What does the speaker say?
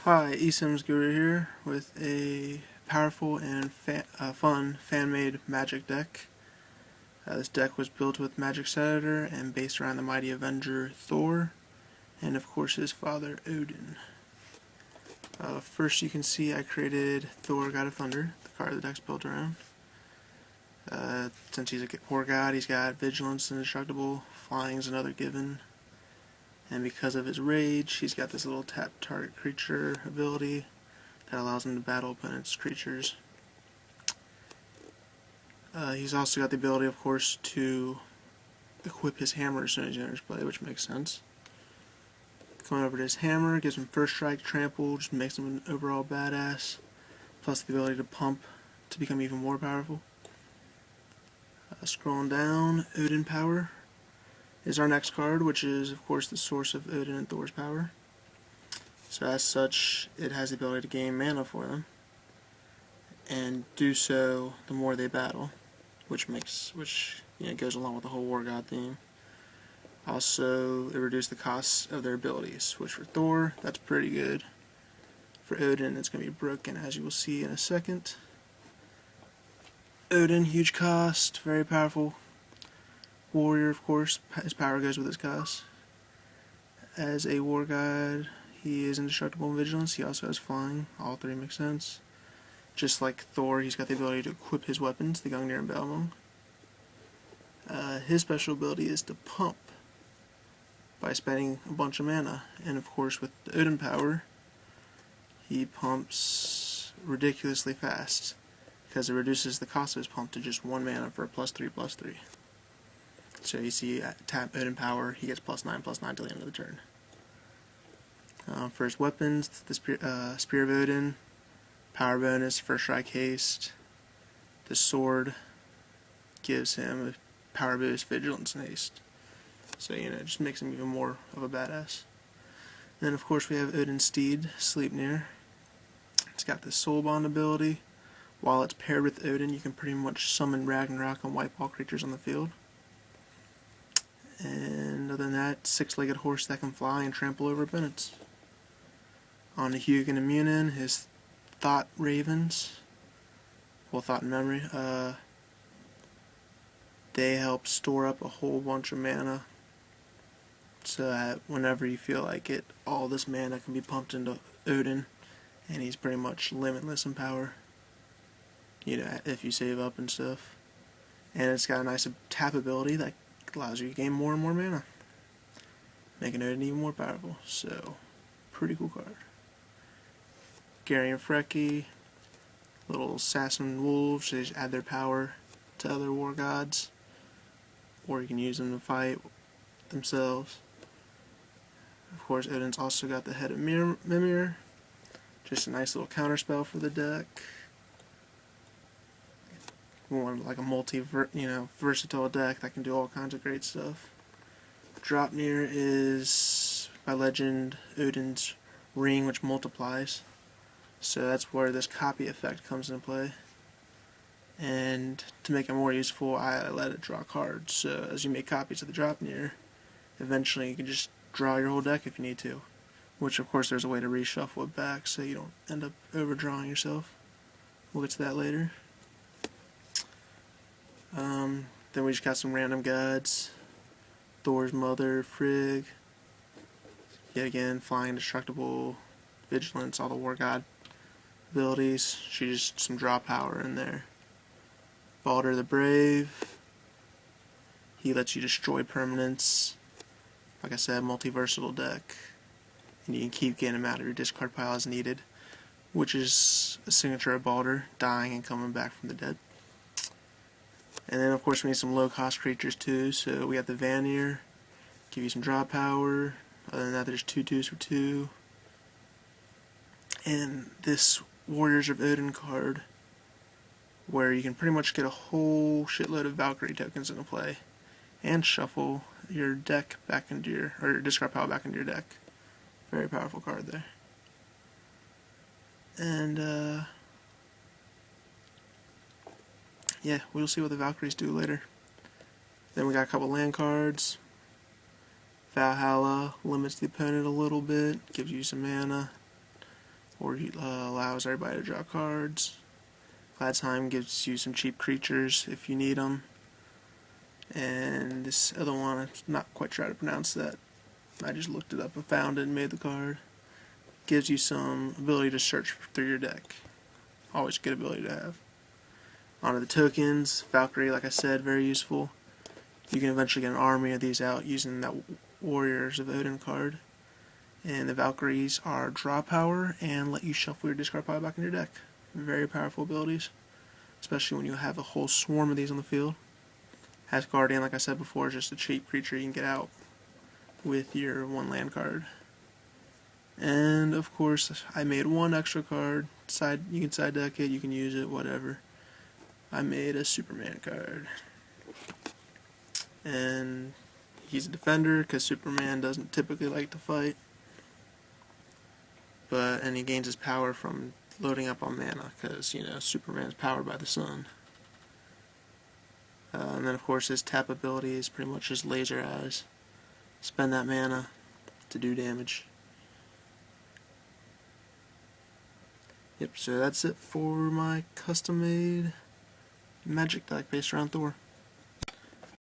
Hi, eSims Guru here with a powerful and fun fan-made Magic deck. This deck was built with Magic Editor and based around the mighty Avenger Thor, and of course his father Odin. First you can see I created Thor, God of Thunder, the card the deck's built around. Since he's a war god, he's got Vigilance, Indestructible, Flying's another given. And because of his rage, he's got this little tap target creature ability that allows him to battle opponent's creatures. He's also got the ability, of course, to equip his hammer as soon as he enters play, which makes sense. Going over to his hammer, gives him first strike, trample, just makes him an overall badass, plus the ability to pump to become even more powerful. Scrolling down, Odin Power is our next card, which is of course the source of Odin and Thor's power. So as such, it has the ability to gain mana for them, and do so the more they battle, which goes along with the whole War God theme. Also, it reduces the costs of their abilities, which for Thor, that's pretty good. For Odin, it's going to be broken, as you will see in a second. Odin, huge cost, very powerful warrior, of course. His power goes with his cost. As a war god, he is indestructible in vigilance. He also has flying. All three make sense. Just like Thor, he's got the ability to equip his weapons, the Gungnir and Balmung. His special ability is to pump by spending a bunch of mana. And of course, with the Odin power, he pumps ridiculously fast, because it reduces the cost of his pump to just 1 mana for a +3/+3. So you see, tap Odin power, he gets +9/+9 till the end of the turn. For his weapons, the Spear of Odin, power bonus, first strike haste. The sword gives him a power boost, vigilance, and haste. So, it just makes him even more of a badass. Then, of course, we have Odin's Steed, Sleipnir. It's got the Soul Bond ability. While it's paired with Odin, you can pretty much summon Ragnarok and wipe all creatures on the field. And other than that, 6-legged horse that can fly and trample over opponents. On to Hugin and Munin, his Thought Ravens. Well, Thought and Memory. They help store up a whole bunch of mana, so that whenever you feel like it, all this mana can be pumped into Odin, and he's pretty much limitless in power. If you save up and stuff. And it's got a nice tap ability that allows you to gain more and more mana, making Odin even more powerful. So, pretty cool card. Gary and Freki, little assassin wolves. They just add their power to other war gods, or you can use them to fight themselves. Of course, Odin's also got the Head of Mimir, just a nice little counterspell for the deck. We want like a versatile deck that can do all kinds of great stuff. Dropnir is, by legend, Odin's ring, which multiplies. So that's where this copy effect comes into play. And to make it more useful, I let it draw cards. So as you make copies of the Dropnir, eventually you can just draw your whole deck if you need to. Which, of course, there's a way to reshuffle it back so you don't end up overdrawing yourself. We'll get to that later. Then we just got some random gods. Thor's mother, Frigg. Yet again, flying, indestructible, vigilance, all the war god abilities. She's just some draw power in there. Balder the Brave. He lets you destroy permanents. Like I said, multi-versatile deck. And you can keep getting them out of your discard pile as needed, which is a signature of Balder, dying and coming back from the dead. And then, of course, we need some low-cost creatures, too. So we got the Vanir, give you some draw power. Other than that, there's 2/2s for 2. And this Warriors of Odin card, where you can pretty much get a whole shitload of Valkyrie tokens into play, and shuffle your deck back into your discard pile back into your deck. Very powerful card there. And, yeah, we'll see what the Valkyries do later. Then we got a couple land cards. Valhalla limits the opponent a little bit, gives you some mana. or allows everybody to draw cards. Glad Time gives you some cheap creatures if you need them. And this other one, I'm not quite sure how to pronounce that. I just looked it up and found it and made the card. Gives you some ability to search through your deck. Always a good ability to have. Onto the tokens. Valkyrie, like I said, very useful. You can eventually get an army of these out using that Warriors of Odin card. And the Valkyries are draw power and let you shuffle your discard pile back in your deck. Very powerful abilities, especially when you have a whole swarm of these on the field. Guardian, like I said before, is just a cheap creature you can get out with your one land card. And of course, I made one extra card. You can side deck it, you can use it, whatever. I made a Superman card. And he's a defender because Superman doesn't typically like to fight. And he gains his power from loading up on mana because, you know, Superman's powered by the sun. And then of course his tap ability is pretty much just laser eyes. Spend that mana to do damage. Yep, so that's it for my custom made magic deck based around Thor.